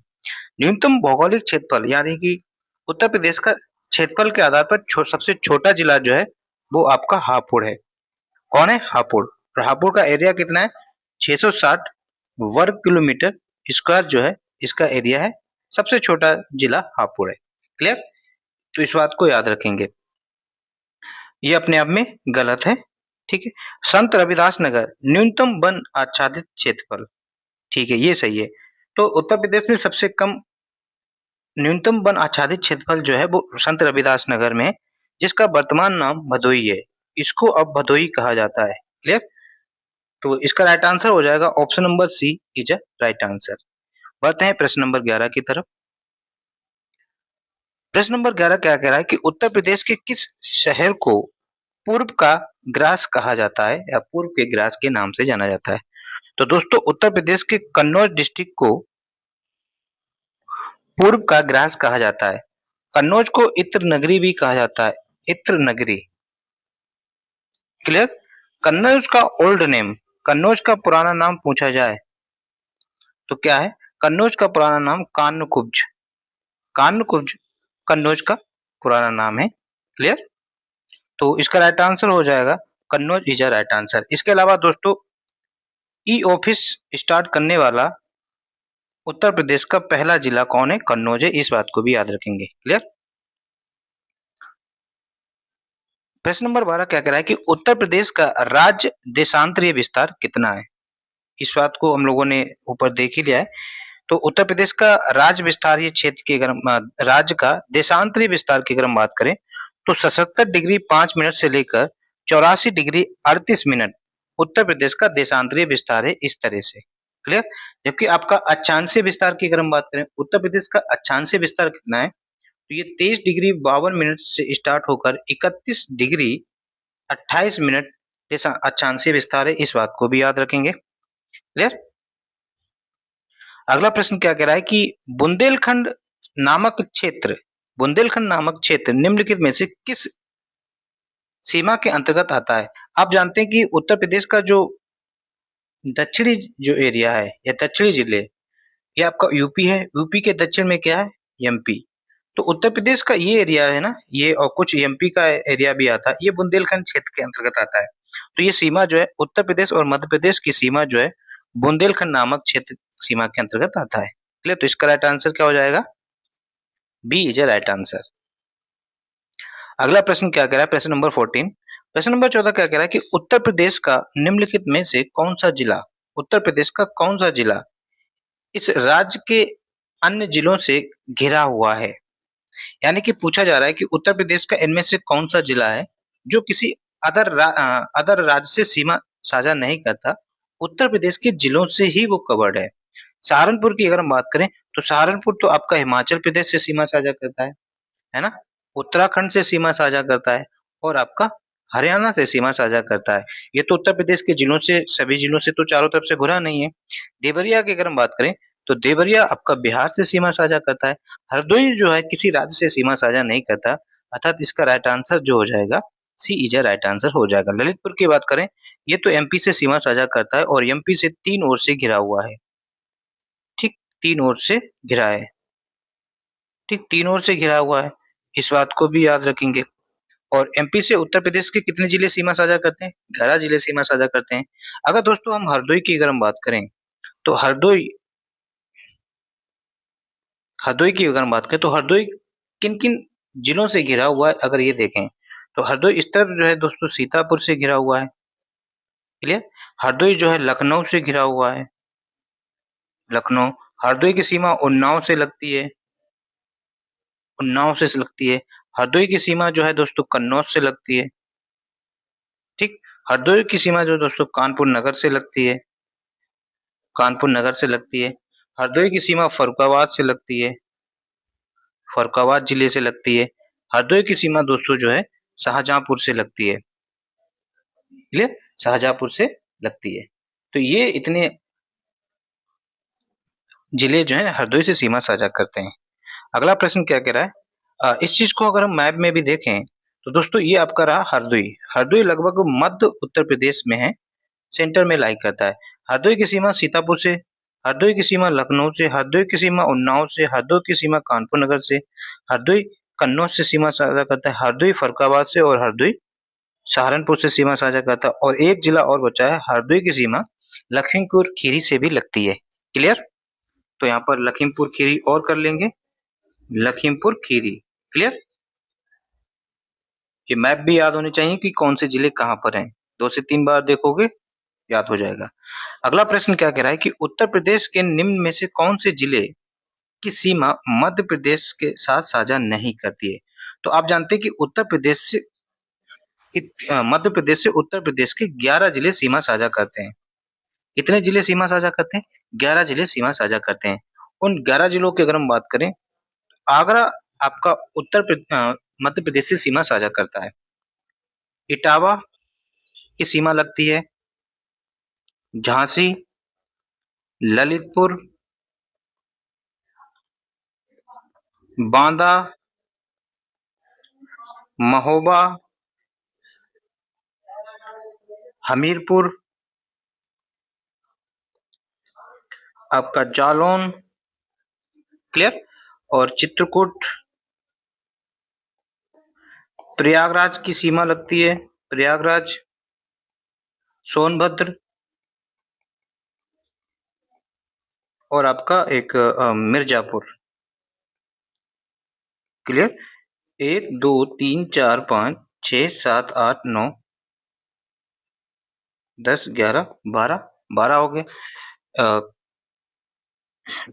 न्यूनतम भौगोलिक क्षेत्रफल यानी कि उत्तर प्रदेश का क्षेत्रफल के आधार पर सबसे छोटा जिला जो है वो आपका हापुड़ है। कौन है, हापुड़। और हापुड़ का एरिया कितना है, 660 वर्ग किलोमीटर स्क्वायर जो है इसका एरिया है। सबसे छोटा जिला हापुड़ है। क्लियर, तो इस बात को याद रखेंगे। ये अपने आप में गलत है। ठीक है, संत रविदास नगर न्यूनतम वन आच्छादित क्षेत्रफल, ठीक है, ये सही है। तो उत्तर प्रदेश में सबसे कम न्यूनतम वन आच्छादित क्षेत्रफल जो है वो संत रविदास नगर में है, जिसका वर्तमान नाम भदोई है। इसको अब भदोई कहा जाता है। क्लियर? तो इसका राइट आंसर हो जाएगा option number C is a right answer. बढ़ते हैं प्रश्न नंबर 11 की तरफ। प्रश्न नंबर 11 क्या कह रहा है कि उत्तर प्रदेश के किस शहर को पूर्व का ग्रास कहा जाता है या पूर्व के ग्रास के नाम से जाना जाता है? तो दोस्तों उत्तर प्रदेश के कन्नौज डिस्ट्रिक्ट को पूर्व का ग्रास कहा जाता है। कन्नौज को इत्र नगरी भी कहा जाता है। इत्र नगरी। क्लियर? कन्नौज का ओल्ड नेम, कन्नौज का पुराना नाम पूछा जाए तो क्या है? कन्नौज का पुराना नाम कान्यकुब्ज। कान्यकुब्ज कन्नौज का पुराना नाम है। क्लियर? तो इसका राइट आंसर हो जाएगा Kannauj is a right answer. इसके अलावा दोस्तों ई ऑफिस स्टार्ट करने वाला उत्तर प्रदेश का पहला जिला कौन है? कन्नौज है। इस बात को भी याद रखेंगे। क्लियर? प्रश्न नंबर 12 क्या कह रहा है कि उत्तर प्रदेश का राज्य देशांतरीय विस्तार कितना है? इस बात को हम लोगों ने ऊपर देख ही लिया है। तो उत्तर प्रदेश का राज्य विस्तारीय क्षेत्र की अगर राज्य का देशांतरीय विस्तार की अगर हम बात करें तो 77 डिग्री 5 मिनट से लेकर 84 डिग्री 38 मिनट उत्तर प्रदेश का देशांतरीय विस्तार है इस तरह से। क्लियर? जबकि आपका अक्षांशीय विस्तार की अगर हम बात करें, उत्तर प्रदेश का अक्षांशीय विस्तार कितना है? तो ये 23 डिग्री 52 मिनट से स्टार्ट होकर 31 डिग्री 28 मिनट जैसा अक्षांशीय विस्तार है। इस बात को भी याद रखेंगे। क्लियर? अगला प्रश्न क्या कह रहा है कि बुंदेलखंड नामक क्षेत्र, बुंदेलखंड नामक क्षेत्र निम्नलिखित में से किस सीमा के अंतर्गत आता है? आप जानते हैं कि उत्तर प्रदेश का जो दक्षिणी जो एरिया है या दक्षिणी जिले, ये आपका यूपी है। यूपी के दक्षिण में क्या है? एमपी। तो उत्तर प्रदेश का ये एरिया है ना, ये और कुछ एमपी का एरिया भी आता है, ये बुंदेलखंड क्षेत्र के अंतर्गत आता है। तो ये सीमा जो है उत्तर प्रदेश और मध्य प्रदेश की सीमा जो है बुंदेलखंड नामक क्षेत्र सीमा के अंतर्गत आता है। क्लियर? तो इसका राइट आंसर क्या हो जाएगा? B is a right answer. अगला प्रश्न क्या कह रहा है? प्रश्न नंबर 14। प्रश्न नंबर 14 क्या कह रहा है कि उत्तर प्रदेश का निम्नलिखित में से कौन सा जिला, उत्तर प्रदेश का कौन सा जिला इस राज्य के अन्य जिलों से घिरा हुआ है? यानी कि पूछा जा रहा है कि उत्तर प्रदेश का इनमें से कौन सा जिला है जो किसी अदर राज्य से सीमा साझा नहीं करता, उत्तर प्रदेश के जिलों से ही वो कवर्ड है। सहारनपुर की अगर हम बात करें तो सहारनपुर तो आपका हिमाचल प्रदेश से सीमा साझा करता है ना? उत्तराखंड से सीमा साझा करता है और आपका हरियाणा से सीमा साझा करता है। ये तो उत्तर प्रदेश के जिलों से, सभी जिलों से तो चारों तरफ से घुरा नहीं है। देवरिया की अगर हम बात करें तो देवरिया आपका बिहार से सीमा साझा करता है। हरदोई जो है किसी राज्य से सीमा साझा नहीं करता, अर्थात इसका राइट आंसर जो हो जाएगा सी इज अ राइट आंसर हो जाएगा। ललितपुर की बात करें, ये तो एमपी से सीमा साझा करता है और एमपी से 3 ओर से घिरा हुआ है। ठीक, 3 ओर से घिरा है। ठीक, 3 ओर से घिरा हुआ है। इस बात को भी याद रखेंगे। और एमपी से उत्तर प्रदेश के कितने जिले सीमा साझा करते हैं? 11 जिले सीमा साझा करते हैं। अगर दोस्तों हम हरदोई की अगर हम बात करें तो हरदोई हरदोई की अगर हम बात करें तो हरदोई किन किन जिलों से घिरा हुआ है अगर ये देखें तो हरदोई इस तरफ जो है दोस्तों सीतापुर से घिरा हुआ है। क्लियर? हरदोई जो है लखनऊ से घिरा हुआ है। लखनऊ। हरदोई की सीमा उन्नाव से लगती है। उन्नाव से लगती है। हरदोई की सीमा जो है दोस्तों कन्नौज से लगती है। ठीक। हरदोई की सीमा जो दोस्तों कानपुर नगर से लगती है। कानपुर नगर से लगती है। हरदोई की सीमा फर्रुखाबाद से लगती है। फर्रुखाबाद जिले से लगती है। हरदोई की सीमा दोस्तों जो है शाहजहांपुर से लगती है। क्लियर? शाहजहांपुर से लगती है। तो ये इतने जिले जो है हरदोई से सीमा साझा करते हैं। अगला प्रश्न क्या कह रहा है? इस चीज को अगर हम मैप में भी देखें तो दोस्तों ये आपका रहा हरदोई। हरदोई लगभग मध्य उत्तर प्रदेश में है, सेंटर में लाई करता है। हरदोई की सीमा सीतापुर से, हरदोई की सीमा लखनऊ से, हरदोई की सीमा उन्नाव से, हरदोई की सीमा कानपुर नगर से, हरदोई कन्नौज से सीमा साझा करता है, हरदोई फर्रुखाबाद से और हरदोई सहारनपुर से सीमा साझा करता है। और एक जिला और बचा है, हरदोई की सीमा लखीमपुर खीरी से भी लगती है। क्लियर? तो यहाँ पर लखीमपुर खीरी और कर लेंगे, लखीमपुर खीरी। क्लियर? ये मैप भी याद होनी चाहिए कि कौन से जिले कहाँ पर हैं। 2 से 3 बार देखोगे याद हो जाएगा। अगला प्रश्न क्या कह रहा है कि उत्तर प्रदेश के निम्न में से कौन से जिले की सीमा मध्य प्रदेश के साथ साझा नहीं करती है? तो आप जानते हैं कि मध्य प्रदेश से उत्तर प्रदेश के 11 जिले सीमा साझा करते हैं। कितने जिले सीमा साझा करते हैं? 11 जिले सीमा साझा करते हैं। उन 11 जिलों की अगर हम बात करें, आगरा आपका मध्य प्रदेश से सीमा साझा करता है। इटावा की सीमा लगती है, झांसी, ललितपुर, बांदा, महोबा, हमीरपुर, आपका जालौन, क्लियर, और चित्रकूट। प्रयागराज की सीमा लगती है, प्रयागराज, सोनभद्र, और आपका एक मिर्जापुर। क्लियर। 1 2 3 4 5 6 7 8 9 10 11 12 हो गए।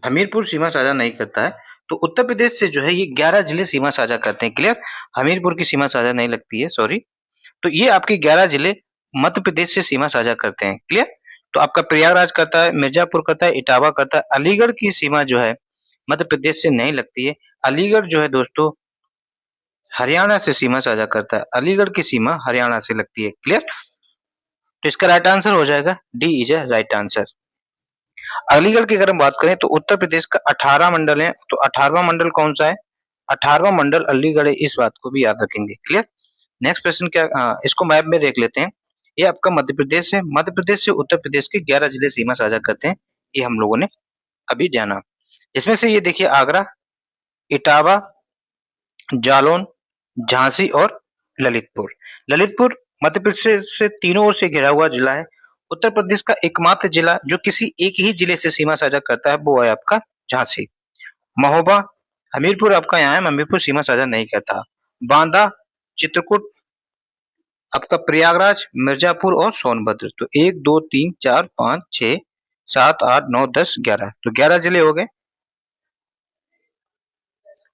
हमीरपुर सीमा साझा नहीं करता है, तो उत्तर प्रदेश से जो है ये 11 जिले सीमा साझा करते हैं। क्लियर। हमीरपुर की सीमा साझा नहीं लगती है, सॉरी। तो ये आपके 11 जिले मध्य प्रदेश से सीमा साझा करते हैं। क्लियर। तो आपका प्रयागराज करता है, मिर्जापुर करता है, इटावा करता है। अलीगढ़ की सीमा जो है मध्य प्रदेश से नहीं लगती है। अलीगढ़ जो है दोस्तों हरियाणा से सीमा साझा करता है। अलीगढ़ की सीमा हरियाणा से लगती है। क्लियर। तो इसका राइट आंसर हो जाएगा D is a right answer. Aligarh की अगर हम बात करें तो उत्तर प्रदेश का 18 मंडल है, तो 18वां मंडल कौन सा है? 18वां मंडल अलीगढ़ है, इस बात को भी याद रखेंगे। क्लियर। नेक्स्ट प्रश्न क्या, इसको मैप में देख लेते हैं। ये आपका मध्य प्रदेश है, मध्य प्रदेश से उत्तर प्रदेश के 11 जिले सीमा साझा करते हैं, ये हम लोगों ने अभी जाना। इसमें से ये देखिए आगरा, इटावा, जालौन, झांसी और ललितपुर। ललितपुर मध्य प्रदेश से तीनों ओर से घिरा हुआ जिला है। उत्तर प्रदेश का एकमात्र जिला जो किसी एक ही जिले से सीमा साझा करता है वो है आपका झांसी। महोबा, हमीरपुर आपका यहाँ है, हमीरपुर सीमा साझा नहीं करता। बांदा, चित्रकूट, आपका प्रयागराज, मिर्जापुर और सोनभद्र। तो 1 2 3 4 5 6 7 8 9 10 11, तो 11 जिले हो गए।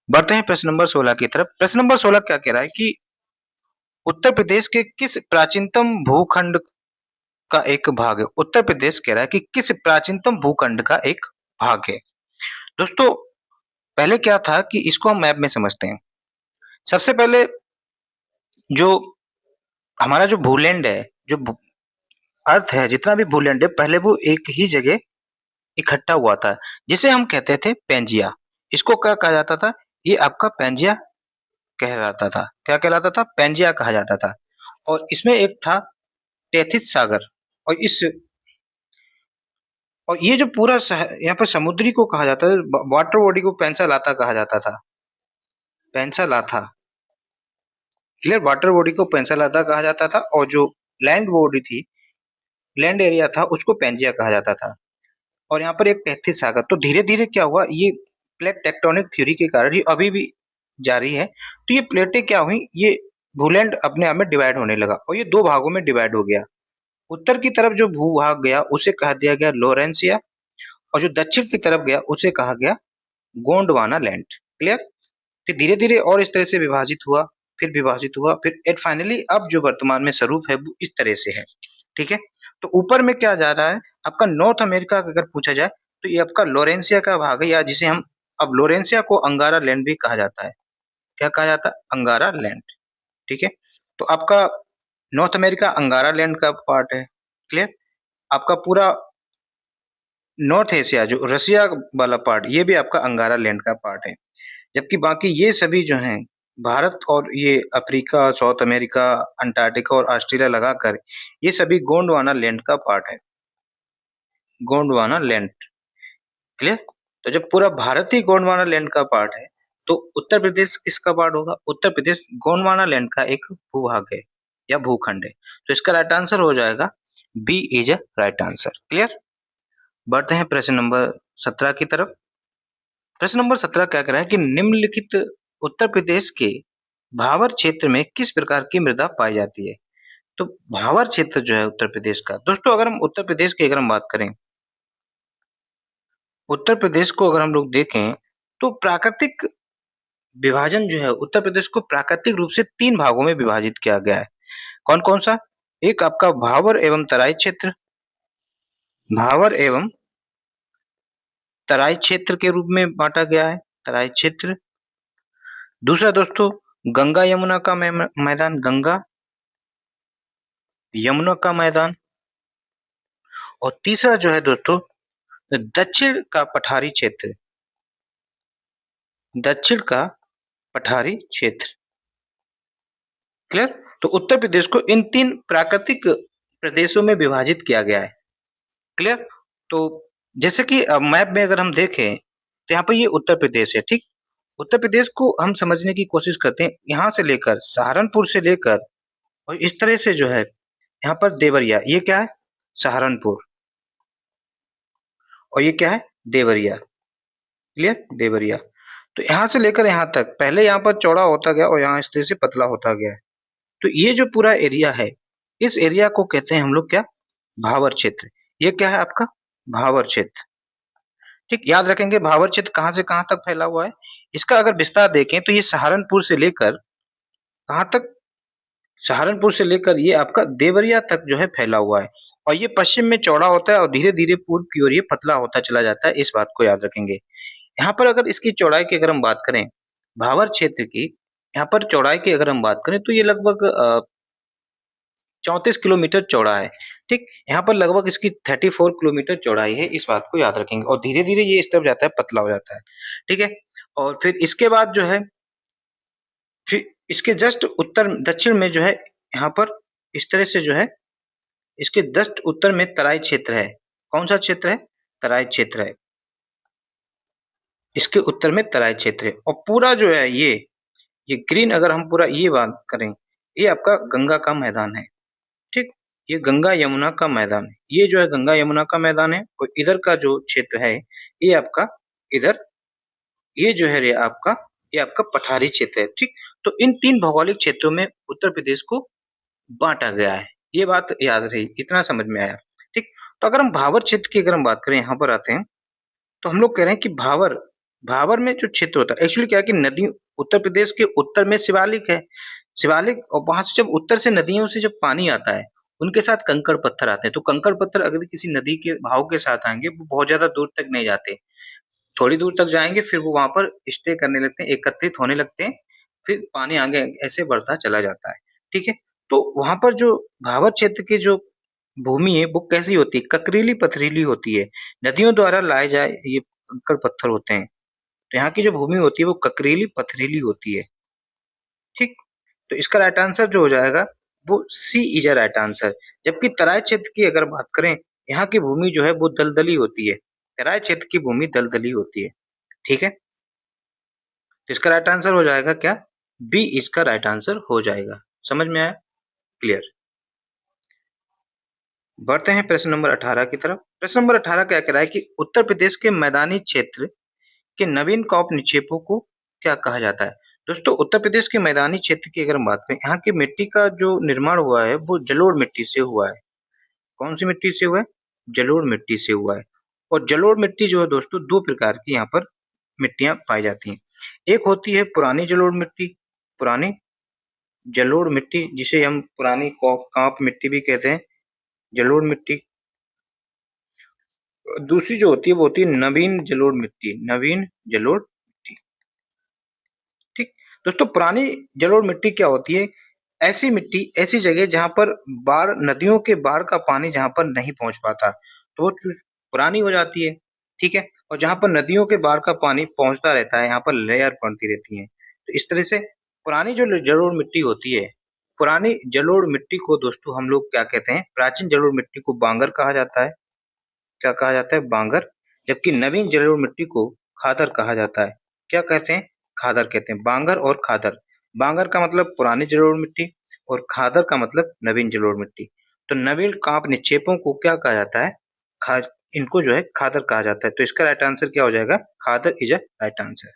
बढ़ते हैं प्रश्न नंबर 16 की तरफ। प्रश्न नंबर 16 क्या कह रहा है कि उत्तर प्रदेश के किस प्राचीनतम भूखंड का एक भाग है? उत्तर प्रदेश कह रहा है कि किस प्राचीनतम भूखंड का एक भाग है। दोस्तों पहले क्या था कि इसको हम मैप में समझते हैं। सबसे पहले जो हमारा जो भूलैंड है, जो अर्थ है, जितना भी भूलैंड है, पहले वो एक ही जगह इकट्ठा हुआ था, जिसे हम कहते थे पेंजिया। इसको क्या कहा जाता था? ये आपका पेंजिया कहलाता था। क्या कहलाता था? पेंजिया कहा जाता था। और इसमें एक था टेथिस सागर, और ये जो पूरा यहाँ पर समुद्री को कहा जाता है, वाटर बॉडी को पेंसालाथा कहा जाता था। पेंसालाथा। क्लियर। वाटर बॉडी को पेंसालाथा कहा जाता था, और जो लैंड बॉडी थी, लैंड एरिया था, उसको पेंजिया कहा जाता था। और यहाँ पर एक टेथिस सागर। तो धीरे धीरे क्या हुआ, ये प्लेट टेक्टोनिक थ्योरी के कारण ये अभी भी जारी है। तो ये प्लेटें क्या हुई, ये भूलैंड अपने आप में डिवाइड होने लगा, और ये दो भागों में डिवाइड हो गया। उत्तर की तरफ जो भूभाग गया उसे कहा दिया गया लोरेंसिया, और जो दक्षिण की तरफ गया उसे कहा गया गोंडवाना लैंड। क्लियर। फिर धीरे धीरे और इस तरह से विभाजित हुआ, फिर विभाजित हुआ, फिर एट फाइनली अब जो वर्तमान में स्वरूप है वो इस तरह से है। ठीक है। तो ऊपर में क्या जा रहा है आपका, नॉर्थ अमेरिका का अगर पूछा जाए तो ये आपका लोरेंसिया का भाग है, या जिसे हम अब लोरेंसिया को अंगारा लैंड भी कहा जाता है। क्या कहा जाता है? अंगारा लैंड। ठीक है। तो आपका नॉर्थ अमेरिका अंगारा लैंड का पार्ट है। क्लियर। आपका पूरा नॉर्थ एशिया जो रसिया वाला पार्ट, ये भी आपका अंगारा लैंड का पार्ट है। जबकि बाकी ये सभी जो हैं भारत और ये अफ्रीका, साउथ अमेरिका, अंटार्कटिका और ऑस्ट्रेलिया लगाकर ये सभी गोंडवाना लैंड का पार्ट है। गोंडवाना लैंड। क्लियर। तो जब पूरा भारत ही गोंडवाना लैंड का पार्ट है तो उत्तर प्रदेश किसका पार्ट होगा? उत्तर प्रदेश गोंडवाना लैंड का एक भूभाग है या भूखंड है। तो इसका राइट आंसर हो जाएगा B is a right answer. Clear. बढ़ते हैं प्रश्न नंबर 17 की तरफ। प्रश्न नंबर 17 क्या कह रहा है कि निम्नलिखित उत्तर प्रदेश के भावर क्षेत्र में किस प्रकार की मृदा पाई जाती है? तो भावर क्षेत्र जो है उत्तर प्रदेश का, दोस्तों अगर हम उत्तर प्रदेश की अगर हम बात करें, उत्तर प्रदेश को अगर हम लोग देखें, तो प्राकृतिक विभाजन जो है उत्तर प्रदेश को प्राकृतिक रूप से 3 भागों में विभाजित किया गया है। कौन-कौन सा? एक आपका भावर एवं तराई क्षेत्र, भावर एवं तराई क्षेत्र के रूप में बाँटा गया है, तराई क्षेत्र। दूसरा दोस्तों गंगा यमुना का मैदान, गंगा यमुना का मैदान। और तीसरा जो है दोस्तों दक्षिण का पठारी क्षेत्र, दक्षिण का पठारी क्षेत्र। क्लियर? तो उत्तर प्रदेश को इन 3 प्राकृतिक प्रदेशों में विभाजित किया गया है। क्लियर? तो जैसे कि मैप में अगर हम देखें, तो यहाँ पे ये उत्तर प्रदेश है, ठीक? उत्तर प्रदेश को हम समझने की कोशिश करते हैं, यहाँ से लेकर सहारनपुर से लेकर और इस तरह से जो है, यहाँ पर देवरिया, ये क्या है? सहारनपुर। और ये क्या है? देवरिया। क्लियर? देवरिया। तो यहाँ से लेकर यहाँ तक, पहले यहाँ पर चौड़ा होता गया और यहाँ इस तरह से पतला होता गया है। तो ये जो पूरा एरिया है, इस एरिया को कहते हैं हम लोग क्या? भावर क्षेत्र। ये क्या है आपका? भावर क्षेत्र। ठीक, याद रखेंगे भावर क्षेत्र कहाँ से कहाँ तक फैला हुआ है। इसका अगर विस्तार देखें तो ये सहारनपुर से लेकर कहाँ तक? सहारनपुर से लेकर ये आपका देवरिया तक जो है फैला हुआ है। और ये पश्चिम में चौड़ा होता है और धीरे-धीरे पूर्व की ओर ये पतला होता चला जाता है, इस बात को याद रखेंगे। यहाँ पर अगर इसकी चौड़ाई की अगर हम बात करें, भावर क्षेत्र की, यहाँ पर चौड़ाई की अगर हम बात करें तो ये लगभग 34 किलोमीटर चौड़ा है। ठीक, यहाँ पर लगभग इसकी 34 किलोमीटर चौड़ाई है, इस बात को याद रखेंगे। और धीरे-धीरे ये इस तरफ जाता है, पतला हो जाता है। ठीक है? और फिर इसके बाद जो है, फिर इसके जस्ट उत्तर दक्षिण में जो है, यहाँ पर इस तरह से जो है, इसके जस्ट उत्तर में तराई क्षेत्र है। कौन सा क्षेत्र है? तराई क्षेत्र है। इसके उत्तर में तराई क्षेत्र है। और पूरा जो है ये ग्रीन अगर हम पूरा ये बात करें, ये आपका गंगा का मैदान है। ठीक, ये गंगा यमुना का मैदान है। ये जो है गंगा यमुना का मैदान है। और इधर का जो क्षेत्र है, ये आपका इधर, ये जो है रे आपका, ये आपका पठारी क्षेत्र है। ठीक, तो इन 3 भौगोलिक क्षेत्रों में उत्तर प्रदेश को बाँटा गया है। ये बात याद रही, इतना समझ में आया। ठीक, तो अगर हम भावर क्षेत्र की अगर हम बात करें, यहाँ पर आते हैं, तो हम लोग कह रहे हैं कि भावर, भावर में जो क्षेत्र होता है, एक्चुअली क्या है कि नदी उत्तर प्रदेश के उत्तर में शिवालिक है। शिवालिक, और वहाँ से जब उत्तर से नदियों से जब पानी आता है, उनके साथ कंकड़-पत्थर आते हैं। तो कंकड़-पत्थर अगर किसी नदी के बहाव के साथ आएँगे, वो बहुत ज़्यादा दूर तक नहीं जाते। थोड़ी दूर तक जाएँगे, फिर वो वहाँ पर स्टे करने लगते हैं, एकत्रित होने लगते हैं, फिर पानी आगे ऐसे बढ़ता चला जाता है। ठीक है? तो वहाँ पर जो भावर क्षेत्र की जो भूमि है, वो कैसी होती है? ककरीली-पथरीली होती है। नदियों द्वारा लाए जाए ये कंकड़-पत्थर होते हैं। तो यहाँ की जो भूमि होती है, वो ककरीली-पथरीली होती है। ठीक? तो इसका राइट आंसर जो हो जाएगा, वो सी इज़ अ राइट आंसर। जबकि तराई क्षेत्र की अगर बात करें, यहाँ की भूमि जो है वो दलदली होती है। तराई क्षेत्र की भूमि दलदली होती है। ठीक है? तो इसका राइट आंसर हो जाएगा क्या? बी इसका राइट आंसर हो जाएगा। समझ में आया? क्लियर। बढ़ते हैं प्रश्न नंबर 18 की तरफ। प्रश्न नंबर 18 क्या कह रहा है कि उत्तर प्रदेश के मैदानी क्षेत्र के नवीन कॉप निक्षेपों को क्या कहा जाता है? दोस्तों उत्तर प्रदेश के मैदानी क्षेत्र की अगर हम बात करें, यहाँ की मिट्टी का जो निर्माण हुआ है वो जलोढ़ मिट्टी से हुआ है। कौन सी मिट्टी से हुआ है? जलोढ़ मिट्टी से हुआ है। और जलोढ़ मिट्टी जो है दोस्तों 2 प्रकार की यहाँ पर मिट्टियाँ पाई जाती हैं। एक होती है पुरानी जलोढ़ मिट्टी, पुरानी जलोढ़ मिट्टी जिसे हम पुरानी काँप मिट्टी भी कहते हैं, जलोढ़ मिट्टी। दूसरी जो होती है वो होती है नवीन जलोढ़ मिट्टी, नवीन जलोढ़ मिट्टी। ठीक, दोस्तों पुरानी जलोढ़ मिट्टी क्या होती है? ऐसी मिट्टी, ऐसी जगह जहाँ पर बाढ़, नदियों के बाढ़ का पानी जहाँ पर नहीं पहुँच पाता, तो वो चीज़ पुरानी हो जाती है। ठीक है? और जहाँ पर नदियों के बाढ़ का पानी पहुँचता रहता है, यहाँ पर लेयर पड़ती रहती हैं। तो इस तरह से पुरानी जो जलोढ़ मिट्टी होती है, पुरानी जलोढ़ मिट्टी को दोस्तों हम लोग क्या कहते हैं? प्राचीन जलोढ़ मिट्टी को बांगर कहा जाता है। क्या कहा जाता है? बांगर। जबकि नवीन जलोढ़ मिट्टी को खादर कहा जाता है। क्या कहते हैं? खादर कहते हैं। बांगर और खादर। बांगर का मतलब पुरानी जलोढ़ मिट्टी और खादर का मतलब नवीन जलोढ़ मिट्टी। तो नवीन कांप निक्षेपों को क्या कहा जाता है? खा इनको जो है खादर कहा जाता है। तो इसका राइट आंसर क्या हो जाएगा? खादर इज अ राइट आंसर।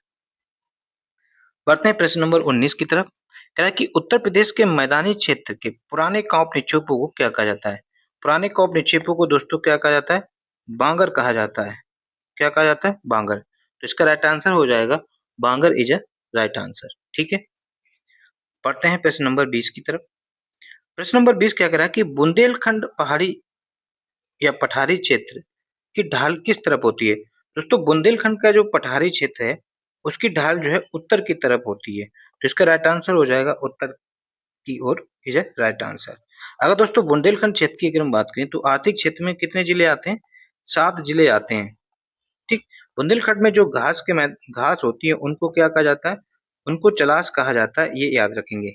बढ़ते हैं प्रश्न नंबर 19 की तरफ। कह रहा है कि उत्तर प्रदेश के मैदानी क्षेत्र के पुराने कॉप निक्षेपों को क्या कहा जाता है? पुराने कॉप निक्षेपों को दोस्तों क्या कहा जाता है? बांगर कहा जाता है। क्या कहा जाता है? बांगर। तो इसका राइट आंसर हो जाएगा बांगर इज अ राइट आंसर। ठीक है, पढ़ते हैं प्रश्न नंबर 20 की तरफ। प्रश्न नंबर 20 क्या कह रहा है कि बुंदेलखंड पहाड़ी या पठारी क्षेत्र की ढाल किस तरफ होती है? दोस्तों बुंदेलखंड का जो पठारी क्षेत्र है उसकी ढाल जो है उत्तर की तरफ होती है। तो इसका राइट आंसर हो जाएगा उत्तर की ore is a right answer. अगर दोस्तों बुंदेलखंड क्षेत्र की अगर हम बात करें तो आर्थिक क्षेत्र में कितने जिले आते हैं? 7 जिले आते हैं। ठीक, बुंदेलखंड में जो घास होती है उनको क्या कहा जाता है? उनको चलास कहा जाता है, ये याद रखेंगे।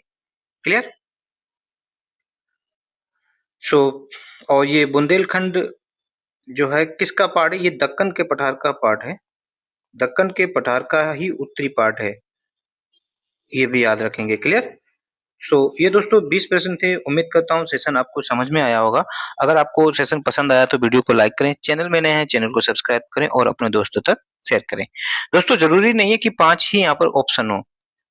क्लियर? सो और ये बुंदेलखंड जो है किसका पार्ट है? ये दक्कन के पठार का पार्ट है। दक्कन के पठार का ही उत्तरी पार्ट है, ये भी याद रखेंगे। क्लियर? सो ये दोस्तों 20 प्रश्न थे। उम्मीद करता हूँ सेशन आपको समझ में आया होगा। अगर आपको सेशन पसंद आया तो वीडियो को लाइक करें, चैनल में नए हैं चैनल को सब्सक्राइब करें और अपने दोस्तों तक शेयर करें। दोस्तों जरूरी नहीं है कि 5 ही यहाँ पर ऑप्शन हो,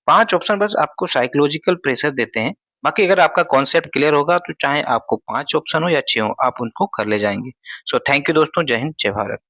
5 ऑप्शन बस आपको साइकोलॉजिकल प्रेशर देते हैं। बाकी अगर आपका कॉन्सेप्ट क्लियर होगा तो चाहे आपको 5 ऑप्शन हो या 6 हो, आप उनको कर ले जाएंगे। सो थैंक यू दोस्तों, जय हिंद जय भारत।